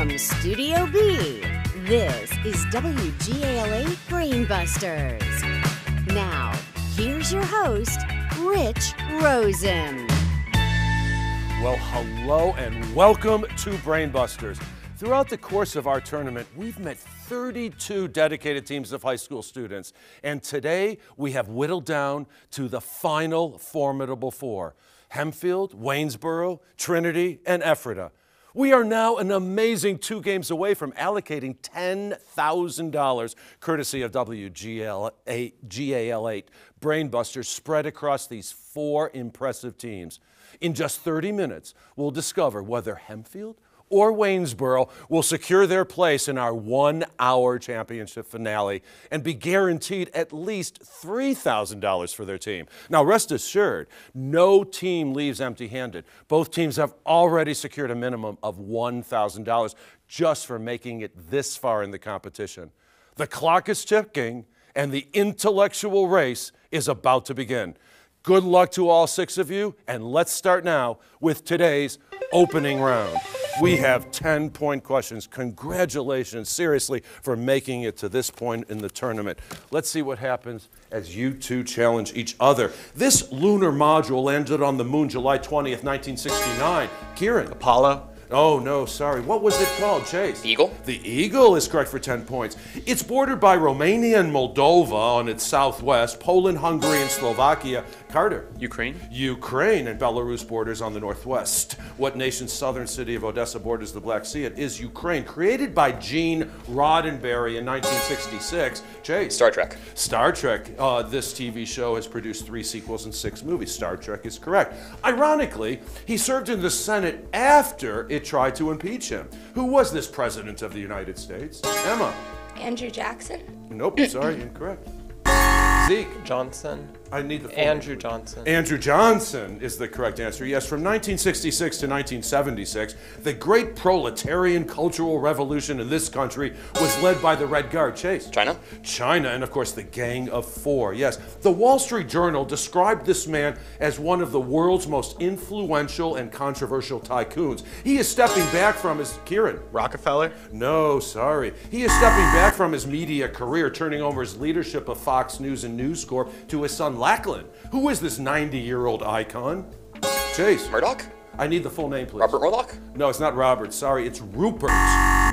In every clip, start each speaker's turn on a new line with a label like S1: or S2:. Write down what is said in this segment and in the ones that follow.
S1: From Studio B, this is WGAL8 Brainbusters. Now, here's your host, Rich Rosen.
S2: Well, hello and welcome to Brainbusters. Throughout the course of our tournament, we've met 32 dedicated teams of high school students, and today we have whittled down to the final formidable four: Hempfield, Waynesboro, Trinity, and Ephrata. We are now an amazing 2 games away from allocating $10,000 courtesy of WGAL8 Brainbusters spread across these 4 impressive teams. In just 30 minutes, we'll discover whether Hempfield or Waynesboro will secure their place in our 1-hour championship finale and be guaranteed at least $3,000 for their team. Now, rest assured, no team leaves empty-handed. Both teams have already secured a minimum of $1,000 just for making it this far in the competition. The clock is ticking, and the intellectual race is about to begin. Good luck to all 6 of you, and let's start now with today's opening round. We have 10-point questions. Congratulations, seriously, for making it to this point in the tournament. Let's see what happens as you two challenge each other. This lunar module landed on the moon July 20th, 1969. Kieran.
S3: Apollo.
S2: Oh, no, sorry. What was it called, Chase?
S3: Eagle.
S2: The Eagle is correct for 10 points. It's bordered by Romania and Moldova on its southwest, Poland, Hungary, and Slovakia. Carter.
S3: Ukraine.
S2: Ukraine and Belarus borders on the northwest. What nation's southern city of Odessa borders the Black Sea? It is Ukraine. Created by Gene Roddenberry in 1966. Chase.
S3: Star Trek.
S2: Star Trek. This TV show has produced 3 sequels and 6 movies. Star Trek is correct. Ironically, he served in the Senate after it tried to impeach him. Who was this president of the United States? Emma.
S4: Andrew Jackson?
S2: Nope, sorry, incorrect. Zeke.
S3: Johnson.
S2: I need the full
S3: Andrew
S2: name, please.
S3: Johnson.
S2: Andrew Johnson is the correct answer. Yes, from 1966 to 1976, the great proletarian cultural revolution in this country was led by the Red Guard. Chase.
S3: China.
S2: China, and of course the Gang of Four. Yes, the Wall Street Journal described this man as one of the world's most influential and controversial tycoons. He is stepping back from his... Kieran.
S3: Rockefeller.
S2: No, sorry. He is stepping back from his media career, turning over his leadership of Fox News and News Corp to his son Lachlan. Who is this 90-year-old icon? Chase.
S3: Murdoch.
S2: I need the full name, please.
S3: Robert Murdoch.
S2: No, it's not Robert. Sorry, it's Rupert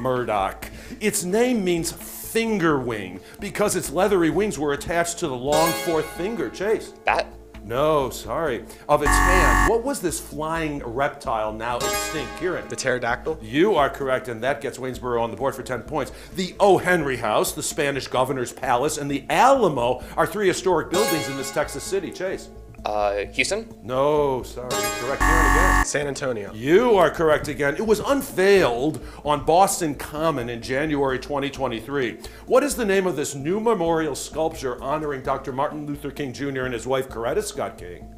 S2: Murdoch. Its name means finger wing because its leathery wings were attached to the long 4th finger. Chase.
S3: Bat.
S2: No, sorry. Of its hand. What was this flying reptile now extinct? Kieran.
S3: The pterodactyl.
S2: You are correct, and that gets Waynesboro on the board for 10 points. The O. Henry House, the Spanish Governor's Palace, and the Alamo are 3 historic buildings in this Texas city. Chase.
S3: Houston.
S2: No, sorry. Correct. Kieran again.
S3: San Antonio.
S2: You are correct again. It was unveiled on Boston Common in January 2023. What is the name of this new memorial sculpture honoring Dr. Martin Luther King Jr. and his wife, Coretta Scott King?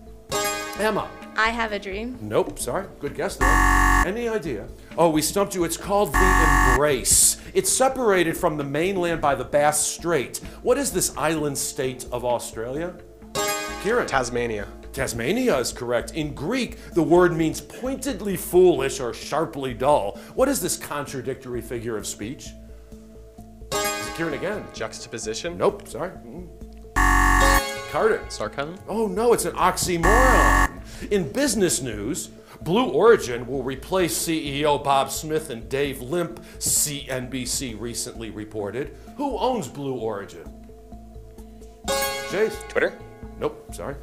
S2: Emma.
S4: I Have a Dream.
S2: Nope, sorry. Good guess, though. Any idea? Oh, we stumped you. It's called the Embrace. It's separated from the mainland by the Bass Strait. What is this island state of Australia? Kieran.
S3: Tasmania.
S2: Tasmania is correct. In Greek, the word means pointedly foolish or sharply dull. What is this contradictory figure of speech? Is it Kieran again?
S3: Juxtaposition.
S2: Nope, sorry. Carter.
S3: Sarcasm.
S2: Oh no, it's an oxymoron. In business news, Blue Origin will replace CEO Bob Smith and Dave Limp, CNBC recently reported. Who owns Blue Origin? Chase.
S3: Twitter.
S2: Nope, sorry.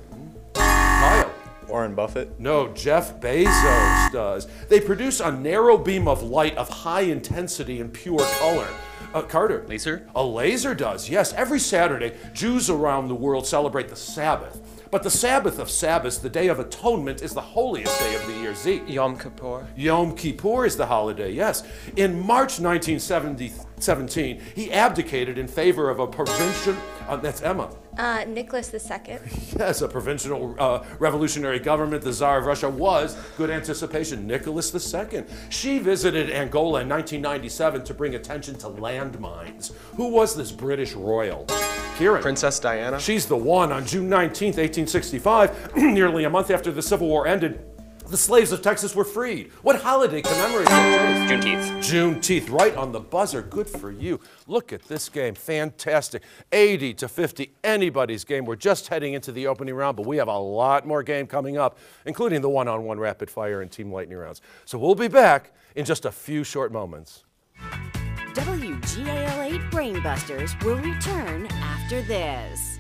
S2: Kyle.
S3: Warren Buffett.
S2: No, Jeff Bezos does. They produce a narrow beam of light of high intensity and pure color. Carter.
S3: Laser.
S2: A laser does, yes. Every Saturday, Jews around the world celebrate the Sabbath. But the Sabbath of Sabbaths, the Day of Atonement, is the holiest day of the year. Zeke.
S3: Yom Kippur.
S2: Yom Kippur is the holiday, yes. In March 1917, he abdicated in favor of a provincial, that's Emma.
S4: Nicholas II.
S2: Yes, a provincial revolutionary government. The Tsar of Russia was, good anticipation, Nicholas II. She visited Angola in 1997 to bring attention to landmines. Who was this British royal? Kieran.
S3: Princess Diana.
S2: She's the one. On June 19th, 1865, nearly a month after the Civil War ended, the slaves of Texas were freed? What holiday commemorates that truth?
S3: Juneteenth.
S2: Juneteenth, right on the buzzer. Good for you. Look at this game. Fantastic. 80-50, anybody's game. We're just heading into the opening round, but we have a lot more game coming up, including the one-on-one rapid fire and team lightning rounds. So we'll be back in just a few short moments.
S1: WGAL8 Brainbusters will return after this.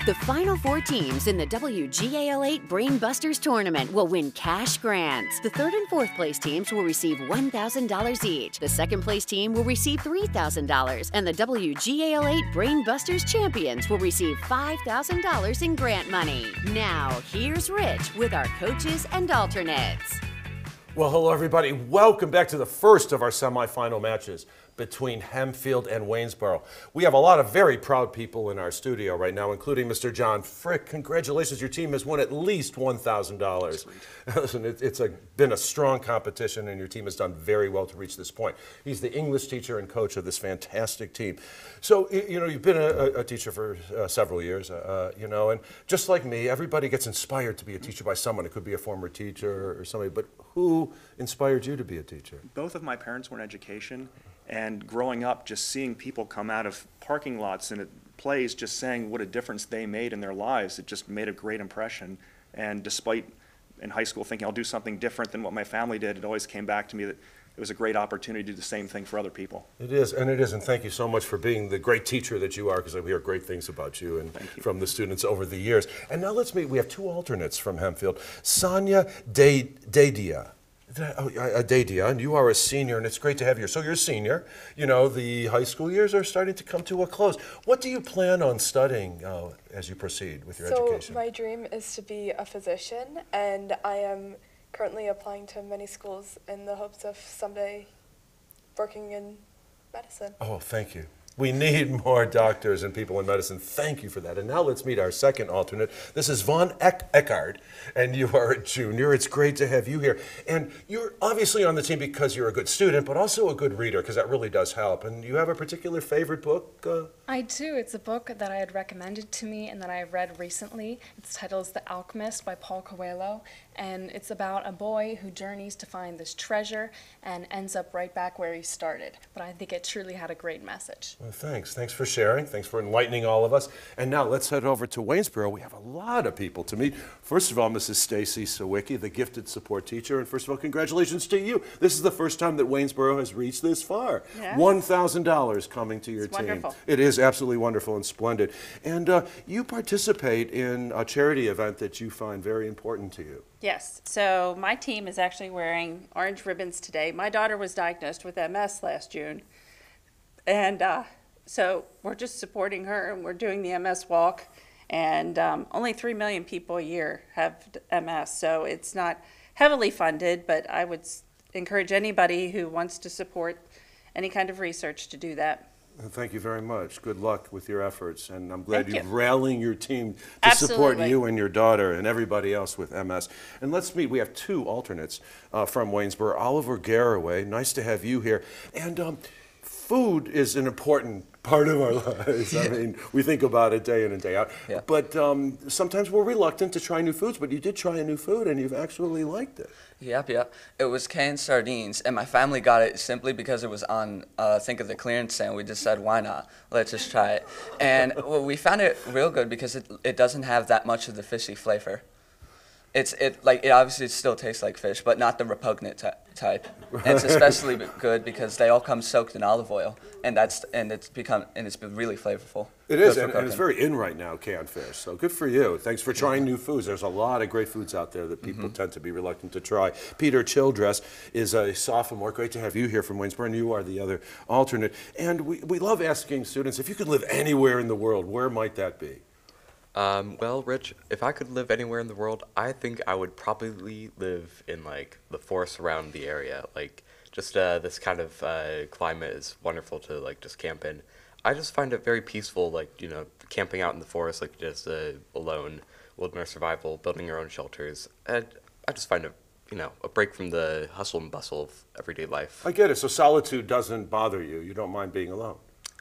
S1: The final 4 teams in the WGAL8 Brainbusters tournament will win cash grants. The 3rd and 4th place teams will receive $1,000 each. The 2nd place team will receive $3,000. And the WGAL8 Brainbusters champions will receive $5,000 in grant money. Now, here's Rich with our coaches and alternates.
S2: Well, hello, everybody. Welcome back to the first of our semifinal matches between Hempfield and Waynesboro. We have a lot of very proud people in our studio right now, including Mr. John Frick. Congratulations, your team has won at least $1,000. Listen, it's been a strong competition, and your team has done very well to reach this point. He's the English teacher and coach of this fantastic team. So, you know, you've been a teacher for several years, you know, and just like me, everybody gets inspired to be a teacher by someone. It could be a former teacher or somebody, but who inspired you to be a teacher?
S5: Both of my parents were in education, and growing up, just seeing people come out of parking lots and at plays just saying what a difference they made in their lives, it just made a great impression. And despite in high school thinking I'll do something different than what my family did, it always came back to me that it was a great opportunity to do the same thing for other people.
S2: It is, and it is, and thank you so much for being the great teacher that you are, because we hear great things about you and from the students over the years. And now let's meet, we have 2 alternates from Hempfield. Sonia Dadia. Dadia, and you are a senior, and it's great to have you here. So you're a senior. You know, the high school years are starting to come to a close. What do you plan on studying as you proceed with your education?
S6: So my dream is to be a physician, and I am currently applying to many schools in the hopes of someday working in medicine.
S2: Oh, thank you. We need more doctors and people in medicine. Thank you for that. And now let's meet our second alternate. This is Vaughn Eckard, and you are a junior. It's great to have you here. And you're obviously on the team because you're a good student, but also a good reader, because that really does help. And you have a particular favorite book?
S7: I do. It's a book that I had recommended to me and that I have read recently. Its title is The Alchemist by Paul Coelho, and it's about a boy who journeys to find this treasure and ends up right back where he started. But I think it truly had a great message.
S2: Well, thanks. Thanks for sharing. Thanks for enlightening all of us. And now let's head over to Waynesboro. We have a lot of people to meet. First of all, Mrs. Stacy Sawicki, the gifted support teacher. And first of all, congratulations to you. This is the first time that Waynesboro has reached this far.
S8: Yes.
S2: $1,000 coming to your
S8: It's
S2: team.
S8: wonderful.
S2: It is absolutely wonderful and splendid. And you participate in a charity event that you find very important to you.
S8: Yes, so my team is actually wearing orange ribbons today. My daughter was diagnosed with MS last June, and so we're just supporting her, and we're doing the MS walk, and only 3 million people a year have MS, so it's not heavily funded, but I would encourage anybody who wants to support any kind of research to do that.
S2: Thank you very much. Good luck with your efforts, and I'm glad
S8: Thank
S2: you're
S8: you.
S2: rallying your team to support
S8: Absolutely.
S2: you and your daughter and everybody else with MS. And let's meet. We have 2 alternates from Waynesboro. Oliver Garraway, nice to have you here. And food is an important part of our lives. I mean, we think about it day in and day out.
S9: Yeah.
S2: But sometimes we're reluctant to try new foods, but you did try a new food, and you've actually liked it.
S9: Yep. It was canned sardines, and my family got it simply because it was on Think of the Clearance sale. We just said, why not? Let's just try it. And well, we found it real good because it doesn't have that much of the fishy flavor. It obviously still tastes like fish, but not the repugnant type. And it's especially good because they all come soaked in olive oil, and it's been really flavorful.
S2: It is,
S9: Good for
S2: and it's
S9: cooking.
S2: very in right now, canned fish. So good for you. Thanks for trying new foods. There's a lot of great foods out there that people tend to be reluctant to try. Peter Childress is a sophomore. Great to have you here from Waynesboro, and you are the other alternate. And we love asking students, if you could live anywhere in the world, where might that be?
S3: Well, Rich, if I could live anywhere in the world, I think I would probably live in, like, the forest around the area. Like, just this kind of climate is wonderful to, like, just camp in. I just find it very peaceful, like, you know, camping out in the forest, like, just alone, wilderness survival, building your own shelters. And I just find it, you know, a break from the hustle and bustle of everyday life.
S2: I get it. So solitude doesn't bother you. You don't mind being alone.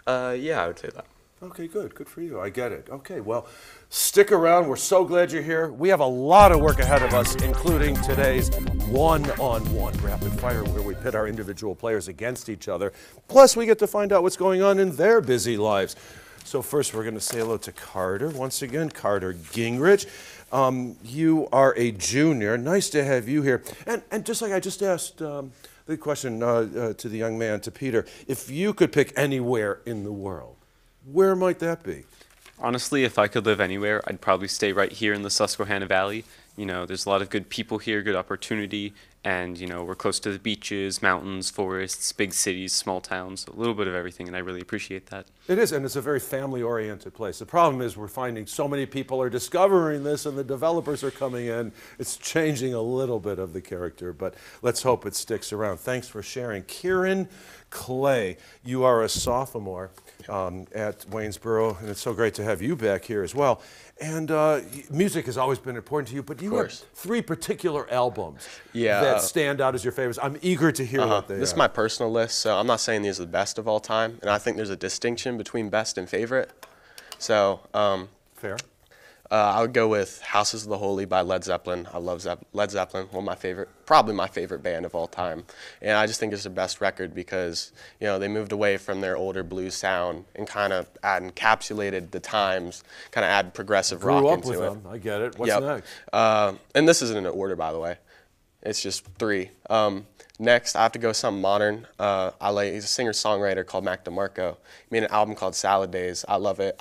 S3: Yeah, I would say that.
S2: Okay, good. Good for you. I get it. Okay, well, stick around. We're so glad you're here. We have a lot of work ahead of us, including today's one-on-one rapid fire, where we pit our individual players against each other. Plus, we get to find out what's going on in their busy lives. So first, we're going to say hello to Carter. Once again, Carter Gingrich. You are a junior. Nice to have you here. And just like I just asked the question to the young man, to Peter, if you could pick anywhere in the world, where might that be?
S10: Honestly, if I could live anywhere, I'd probably stay right here in the Susquehanna Valley. You know, there's a lot of good people here, good opportunity, and, you know, we're close to the beaches, mountains, forests, big cities, small towns, a little bit of everything, and I really appreciate that.
S2: It is, and it's a very family-oriented place. The problem is we're finding so many people are discovering this, and the developers are coming in. It's changing a little bit of the character, but let's hope it sticks around. Thanks for sharing. Kieran Clay, you are a sophomore at Waynesboro, and it's so great to have you back here as well. And music has always been important to you, but you have 3 particular albums that stand out as your favorites. I'm eager to hear what they are.
S11: This is my personal list, so I'm not saying these are the best of all time, and I think there's a distinction between best and favorite. So,
S2: fair.
S11: I would go with Houses of the Holy by Led Zeppelin. I love Led Zeppelin, probably my favorite band of all time. And I just think it's the best record because, you know, they moved away from their older blues sound and kind of encapsulated the times, kind of add progressive rock into it.
S2: Grew up with them, I get it. What's next?
S11: And this isn't in order, by the way. It's just 3. Next, I have to go something modern. He's a singer-songwriter called Mac DeMarco. He made an album called Salad Days. I love it.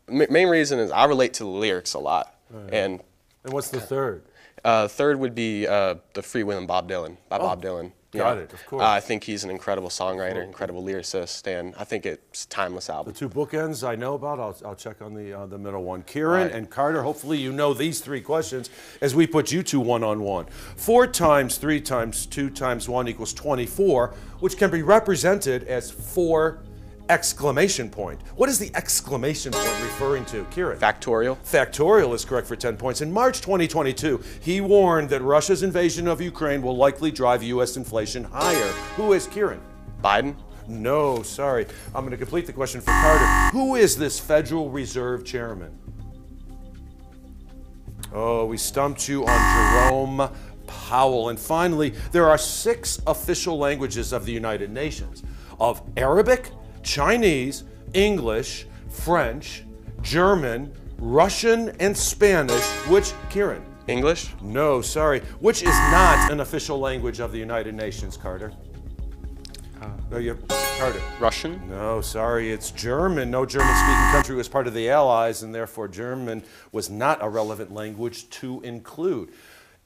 S11: Main reason is I relate to the lyrics a lot.
S2: Right.
S11: And
S2: what's the third?
S11: Third would be The Freewheelin' Bob Dylan by Bob Dylan.
S2: Got it, of course.
S11: I think he's an incredible songwriter, incredible lyricist, and I think it's a timeless album.
S2: The 2 bookends I know about, I'll check on the middle one. Kieran and Carter, hopefully you know these 3 questions as we put you 2 one-on-one. 4 times 3 times 2 times 1 equals 24, which can be represented as 4 exclamation point. What is the exclamation point referring to, Kieran?
S11: Factorial.
S2: Factorial is correct for 10 points. In March 2022, he warned that Russia's invasion of Ukraine will likely drive U.S. inflation higher. Who is Kieran?
S11: Biden.
S2: No, sorry. I'm going to complete the question for Carter. Who is this Federal Reserve chairman? Oh, we stumped you on Jerome Powell. And finally, there are 6 official languages of the United Nations: of Arabic, Chinese, English, French, German, Russian, and Spanish. Which, Kieran?
S11: English?
S2: No, sorry. Which is not an official language of the United Nations, Carter? Carter.
S10: Russian?
S2: No, sorry, it's German. No German-speaking country was part of the Allies, and therefore German was not a relevant language to include.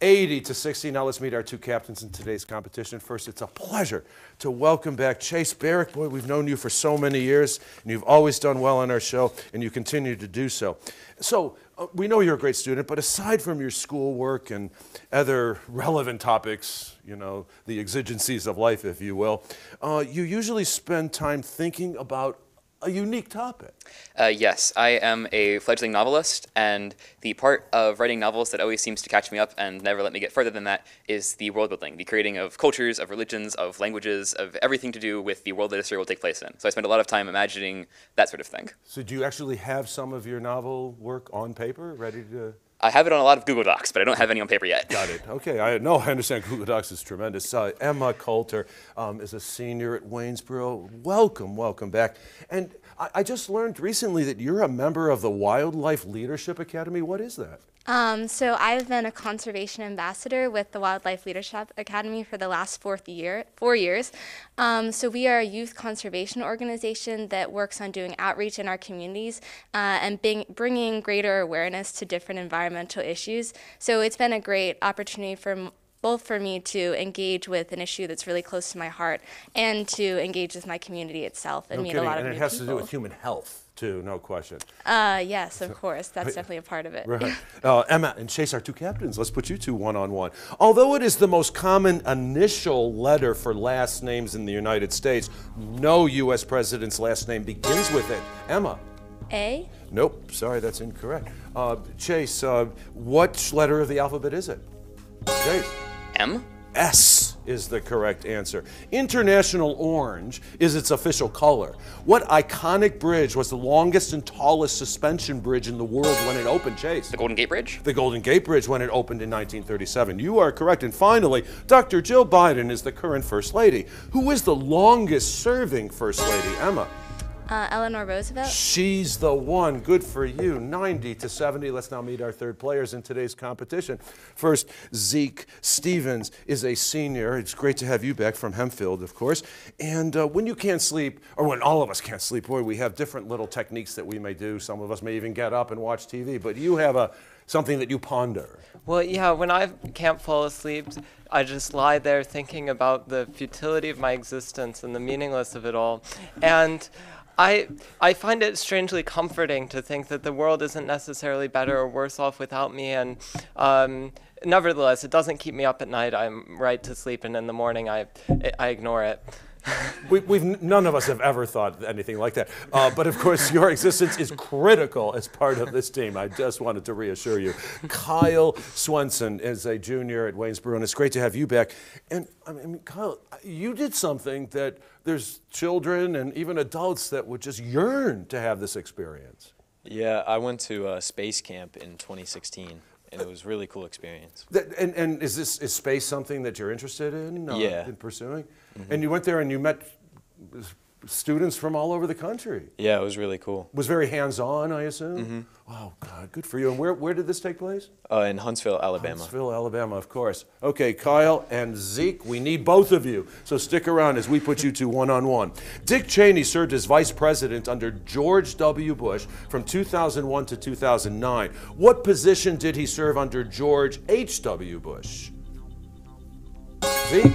S2: 80 to 60. Now let's meet our 2 captains in today's competition. First, it's a pleasure to welcome back Chase Barrick. Boy, we've known you for so many years, and you've always done well on our show, and you continue to do so. So, we know you're a great student, but aside from your schoolwork and other relevant topics, you know, the exigencies of life, if you will, you usually spend time thinking about a unique topic.
S12: Yes, I am a fledgling novelist, and the part of writing novels that always seems to catch me up and never let me get further than that is the world building, the creating of cultures, of religions, of languages, of everything to do with the world that a story will take place in. So I spend a lot of time imagining that sort of thing.
S2: So do you actually have some of your novel work on paper, ready to...
S12: I have it on a lot of Google Docs, but I don't have any on paper yet.
S2: Got it. Okay. I understand Google Docs is tremendous. Emma Coulter is a senior at Waynesboro. Welcome back. And I just learned recently that you're a member of the Wildlife Leadership Academy. What is that?
S4: So I've been a conservation ambassador with the Wildlife Leadership Academy for the last 4 years. So we are a youth conservation organization that works on doing outreach in our communities and bringing greater awareness to different environmental issues. So it's been a great opportunity for both for me to engage with an issue that's really close to my heart and to engage with my community itself and meet a lot of new people.
S2: And it has to do with human health, too, no question.
S4: Yes, of course. That's definitely a part of it.
S2: Right. Emma and Chase, our 2 captains. Let's put you 2 one-on-one. Although it is the most common initial letter for last names in the United States, no U.S. president's last name begins with it. Emma?
S4: A?
S2: Nope. Sorry, that's incorrect. Chase, what letter of the alphabet is it? Chase?
S12: M?
S2: S. is the correct answer. International orange is its official color. What iconic bridge was the longest and tallest suspension bridge in the world when it opened, Chase?
S12: The Golden Gate Bridge?
S2: The Golden Gate Bridge when it opened in 1937. You are correct. And finally, Dr. Jill Biden is the current First Lady. Who is the longest serving First Lady, Emma?
S4: Eleanor Roosevelt.
S2: She's the one. Good for you. 90 to 70. Let's now meet our third players in today's competition. First, Zeke Stevens is a senior. It's great to have you back from Hempfield, of course. And when you can't sleep, or when all of us can't sleep, boy, we have different little techniques that we may do. Some of us may even get up and watch TV. But you have something that you ponder.
S13: Well, yeah, when I can't fall asleep, I just lie there thinking about the futility of my existence and the meaninglessness of it all. And I find it strangely comforting to think that the world isn't necessarily better or worse off without me, and nevertheless, it doesn't keep me up at night. I'm right to sleep, and in the morning, I ignore it.
S2: None of us have ever thought anything like that. But of course, your existence is critical as part of this team. I just wanted to reassure you. Kyle Swenson is a junior at Waynesboro, and it's great to have you back. And I mean, Kyle, you did something that there's children and even adults that would just yearn to have this experience.
S14: Yeah, I went to space camp in 2016. And it was a really cool experience.
S2: And is space something that you're interested in?
S14: Yeah.
S2: In pursuing? Mm-hmm. And you went there and you met students from all over the country.
S14: Yeah, it was really cool.
S2: Was very hands-on, I assume?
S14: Mm-hmm.
S2: Wow, God, good for you. And where did this take place?
S14: In Huntsville, Alabama.
S2: Huntsville, Alabama, of course. Okay, Kyle and Zeke, we need both of you. So stick around as we put you two one-on-one. Dick Cheney served as vice president under George W. Bush from 2001 to 2009. What position did he serve under George H.W. Bush? Zeke?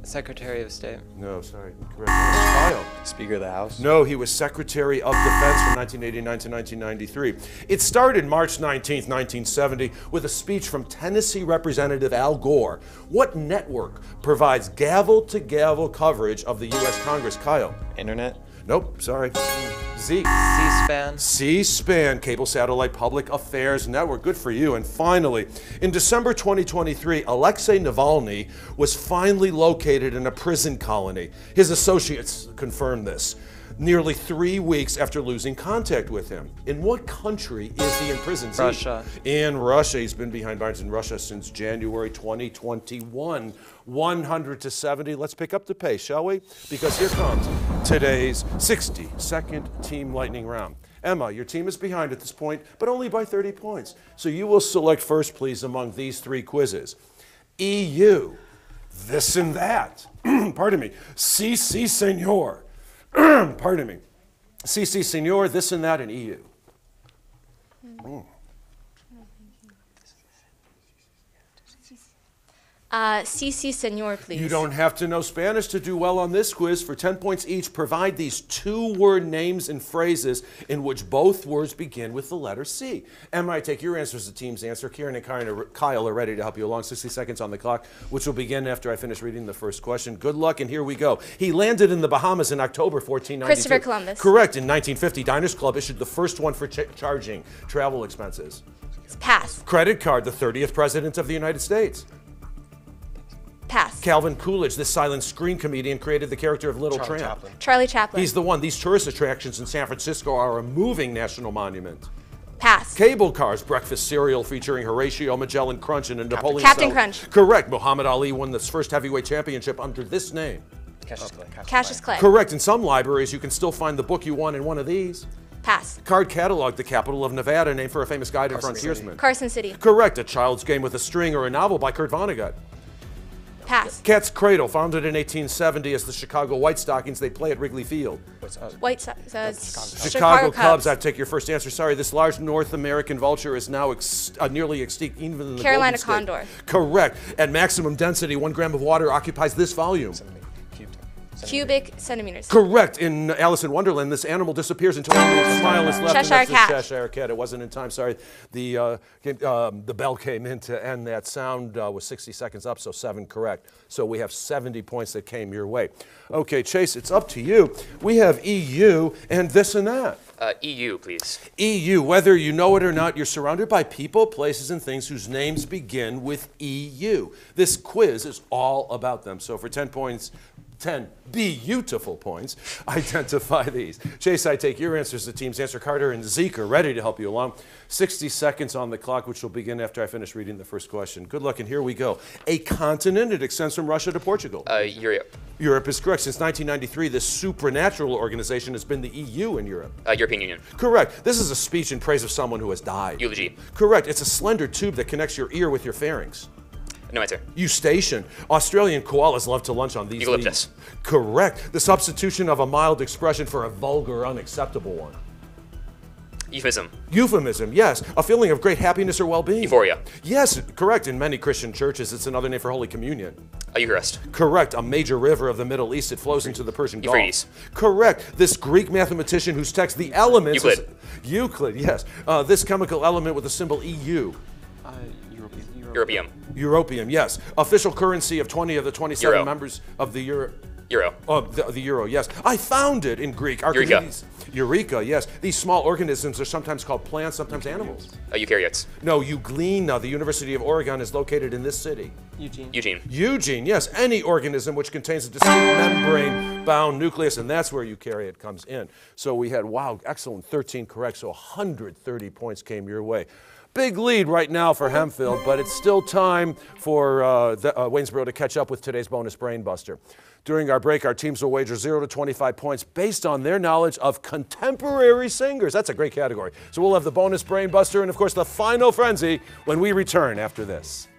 S13: Secretary of State.
S2: No, sorry. Correct. Kyle.
S14: Speaker of the House.
S2: No, he was Secretary of Defense from 1989 to 1993. It started March 19th, 1970, with a speech from Tennessee Representative Al Gore. What network provides gavel-to-gavel coverage of the U.S. Congress? Kyle.
S14: Internet.
S2: Nope, sorry. Zeke.
S13: C-SPAN.
S2: C-SPAN, Cable Satellite Public Affairs Network. Good for you. And finally, in December 2023, Alexei Navalny was finally located in a prison colony. His associates confirmed this. Nearly 3 weeks after losing contact with him. In what country is he in prison?
S13: Russia.
S2: In Russia. He's been behind bars in Russia since January 2021. 100 to 70. Let's pick up the pace, shall we? Because here comes today's 60-second Team Lightning round. Emma, your team is behind at this point, but only by 30 points. So you will select first, please, among these three quizzes. EU, this and that. Pardon me. CC Senor. Pardon me. CC Senor, this and that, and EU.
S4: CC Senor, please.
S2: You don't have to know Spanish to do well on this quiz. For 10 points each, provide these two-word names and phrases in which both words begin with the letter C. Emma, I take your answer as the team's answer. Kieran and Kyle are ready to help you along. 60 seconds on the clock, which will begin after I finish reading the first question. Good luck, and here we go. He landed in the Bahamas in October 1492.
S4: Christopher Columbus.
S2: Correct. In 1950, Diners Club issued the first one for charging travel expenses.
S4: Pass.
S2: Credit card, the 30th president of the United States.
S4: Pass.
S2: Calvin Coolidge, this silent screen comedian, created the character of Little Tramp.
S4: Charlie Chaplin.
S2: He's the one. These tourist attractions in San Francisco are a moving national monument.
S4: Pass.
S2: Cable cars, breakfast cereal featuring Horatio Magellan Crunch and a Napoleon
S4: Captain
S2: style.
S4: Crunch.
S2: Correct. Muhammad Ali won this first heavyweight championship under this name.
S14: Cassius Clay.
S4: Cassius Clay.
S2: Correct. In some libraries, you can still find the book you won in one of these.
S4: Pass.
S2: Card Catalog, the capital of Nevada, named for a famous guide and frontiersman.
S4: Carson City.
S2: Correct. A Child's Game with a String or a novel by Kurt Vonnegut.
S4: Pass.
S2: Cat's Cradle, founded in 1870 as the Chicago White Stockings. They play at Wrigley Field. Chicago Cubs. I take your first answer. Sorry, this large North American vulture is now nearly extinct, even in the
S4: Carolina
S2: Golden State.
S4: Condor.
S2: Correct. At maximum density, 1 gram of water occupies this volume.
S4: Cubic centimeters.
S2: Correct. In Alice in Wonderland, this animal disappears until only a smile is left.
S4: Cheshire
S2: and that's
S4: cat.
S2: The Cheshire Cat. It wasn't in time. Sorry. The bell came in to end that sound. Was 60 seconds up, so 7 correct. So we have 70 points that came your way. Okay, Chase, it's up to you. We have EU and this and that.
S12: EU, please.
S2: EU, whether you know it or not, you're surrounded by people, places, and things whose names begin with EU. This quiz is all about them. So for 10 points, 10 beautiful points, identify these. Chase, I take your answers. The teams answer. Carter and Zeke are ready to help you along. 60 seconds on the clock, which will begin after I finish reading the first question. Good luck, and here we go. A continent, it extends from Russia to Portugal.
S12: Europe.
S2: Europe is correct. Since 1993, this supernatural organization has been the EU in Europe.
S12: European Union.
S2: Correct. This is a speech in praise of someone who has died.
S12: Eulogy.
S2: Correct. It's a slender tube that connects your ear with your pharynx.
S12: No answer.
S2: Eustachian. Australian koalas love to lunch on these
S12: Eucalyptus.
S2: leaves. Correct. The substitution of a mild expression for a vulgar, unacceptable one.
S12: Euphemism.
S2: Euphemism, yes. A feeling of great happiness or well-being.
S12: Euphoria.
S2: Yes, correct. In many Christian churches, it's another name for Holy Communion.
S12: Eucharist.
S2: Correct. A major river of the Middle East. It flows into the Persian Gulf.
S12: Euphrates.
S2: Correct. This Greek mathematician whose text the elements...
S12: Euclid.
S2: Euclid, yes. This chemical element with the symbol EU.
S12: Europium.
S2: Europium, yes. Official currency of 20 of the 27
S12: Euro.
S2: members of the Euro.
S12: Euro.
S2: Oh, the euro, yes. I found it in Greek.
S12: Eureka.
S2: Archimedes. Eureka, yes. These small organisms are sometimes called plants, sometimes animals.
S12: Eukaryotes.
S2: No, Euglena, the University of Oregon, is located in this city.
S12: Eugene.
S2: Eugene, yes. Any organism which contains a distinct membrane-bound nucleus, and that's where eukaryote comes in. So we had, wow, excellent, 13 correct, so 130 points came your way. Big lead right now for Hempfield, but it's still time for Waynesboro to catch up with today's bonus brain buster. During our break, our teams will wager 0 to 25 points based on their knowledge of contemporary singers. That's a great category. So we'll have the bonus brain buster and, of course, the final frenzy when we return after this.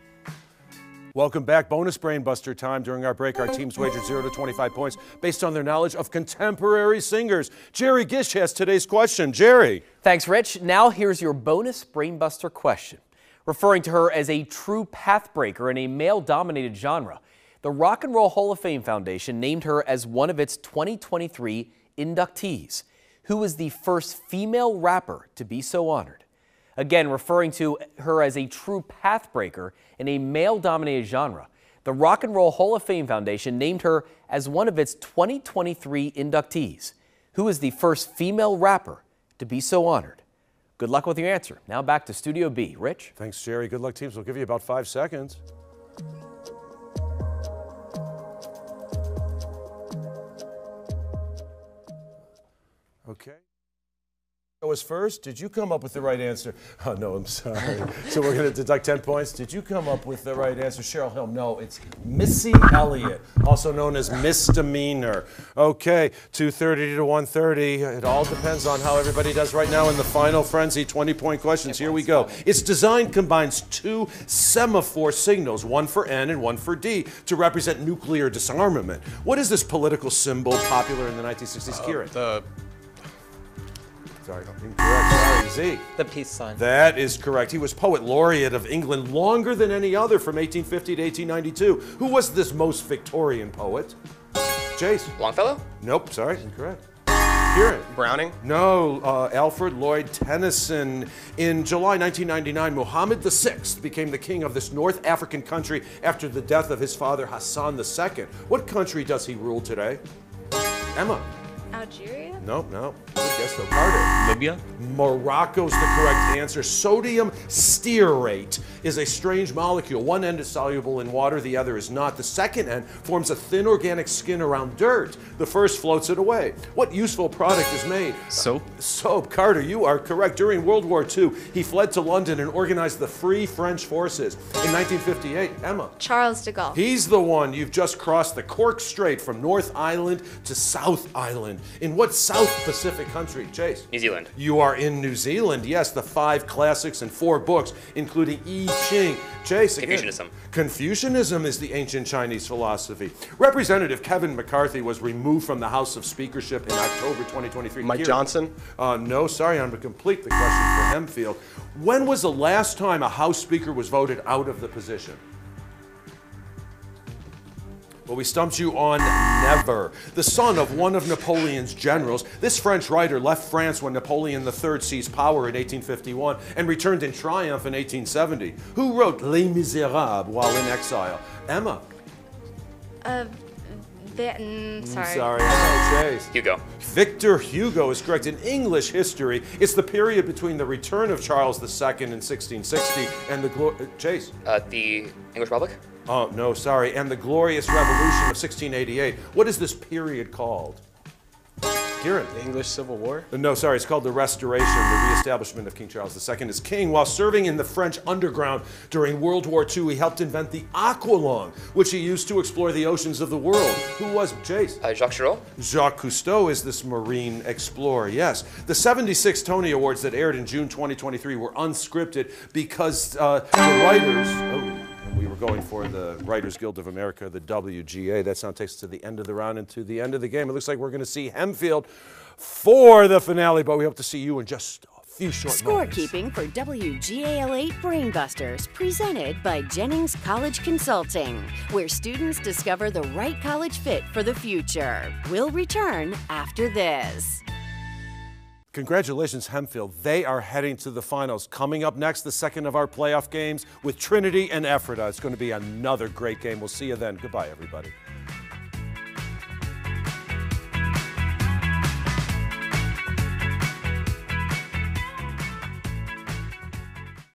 S2: Welcome back. Bonus brain buster time. During our break, our teams wagered 0 to 25 points based on their knowledge of contemporary singers. Jerry Gish has today's question. Jerry.
S15: Thanks, Rich. Now here's your bonus brain buster question. Referring to her as a true pathbreaker in a male-dominated genre, the Rock and Roll Hall of Fame Foundation named her as one of its 2023 inductees. Who was the first female rapper to be so honored? Again, referring to her as a true pathbreaker in a male-dominated genre, the Rock and Roll Hall of Fame Foundation named her as one of its 2023 inductees. Who is the first female rapper to be so honored? Good luck with your answer. Now back to Studio B. Rich?
S2: Thanks, Jerry. Good luck, teams. We'll give you about 5 seconds. Okay. Was first. Did you come up with the right answer? Oh, no, I'm sorry. So we're going to deduct 10 points. Did you come up with the right answer? Cheryl Hill. No, it's Missy Elliott, also known as Misdemeanor. Okay, 230 to 130. It all depends on how everybody does right now in the final frenzy. 20-point questions. Here we go. Its design combines 2 semaphore signals, one for N and one for D, to represent nuclear disarmament. What is this political symbol popular in the 1960s, Kieran? Sorry, incorrect. Sorry, Z.
S13: The peace sign.
S2: That is correct. He was Poet Laureate of England longer than any other from 1850 to 1892. Who was this most Victorian poet? Chase.
S12: Longfellow?
S2: Nope, sorry, incorrect. Kieran.
S11: Browning?
S2: No, Alfred Lloyd Tennyson. In July 1999, Muhammad VI became the king of this North African country after the death of his father Hassan II. What country does he rule today? Emma.
S4: Algeria?
S2: Nope, no. Good guess though. Carter.
S10: Libya?
S2: Morocco's the correct answer. Sodium stearate is a strange molecule. One end is soluble in water, the other is not. The second end forms a thin organic skin around dirt. The first floats it away. What useful product is made?
S10: Soap?
S2: Soap. Carter, you are correct. During World War II, he fled to London and organized the Free French Forces. In 1958, Emma.
S4: Charles de Gaulle.
S2: He's the one. You've just crossed the Cork Strait from North Island to South Island. In what South Pacific country? Chase.
S12: New Zealand.
S2: You are in New Zealand. Yes, the 5 classics and 4 books, including I Ching. Chase, again.
S12: Confucianism.
S2: Confucianism is the ancient Chinese philosophy. Representative Kevin McCarthy was removed from the House of Speakership in October 2023.
S11: Mike Johnson?
S2: No, sorry, I'm going to complete the question for Hempfield. When was the last time a House Speaker was voted out of the position? Well, we stumped you on never. The son of one of Napoleon's generals, this French writer left France when Napoleon III seized power in 1851 and returned in triumph in 1870. Who wrote Les Miserables while in exile? Emma.
S4: Sorry.
S2: Chase.
S12: Hugo.
S2: Victor Hugo is correct. In English history, it's the period between the return of Charles II in 1660 and the Chase.
S12: The English Republic?
S2: Oh, no, sorry. And the Glorious Revolution of 1688. What is this period called? Kieran.
S14: The English Civil War?
S2: No, sorry, it's called the Restoration, the reestablishment of King Charles II as king. While serving in the French underground during World War II, he helped invent the aqualung, which he used to explore the oceans of the world. Who was Chase?
S12: Jacques Chirac.
S2: Jacques Cousteau is this marine explorer, yes. The 76 Tony Awards that aired in June 2023 were unscripted because the writers... we were going for the Writers Guild of America, the WGA. That sound takes us to the end of the round and to the end of the game. It looks like we're going to see Hempfield for the finale, but we hope to see you in just a few short moments.
S1: Scorekeeping for WGAL8 Brainbusters, presented by Jennings College Consulting, where students discover the right college fit for the future. We'll return after this.
S2: Congratulations, Hempfield. They are heading to the finals. Coming up next, the second of our playoff games with Trinity and Ephrata. It's going to be another great game. We'll see you then. Goodbye, everybody.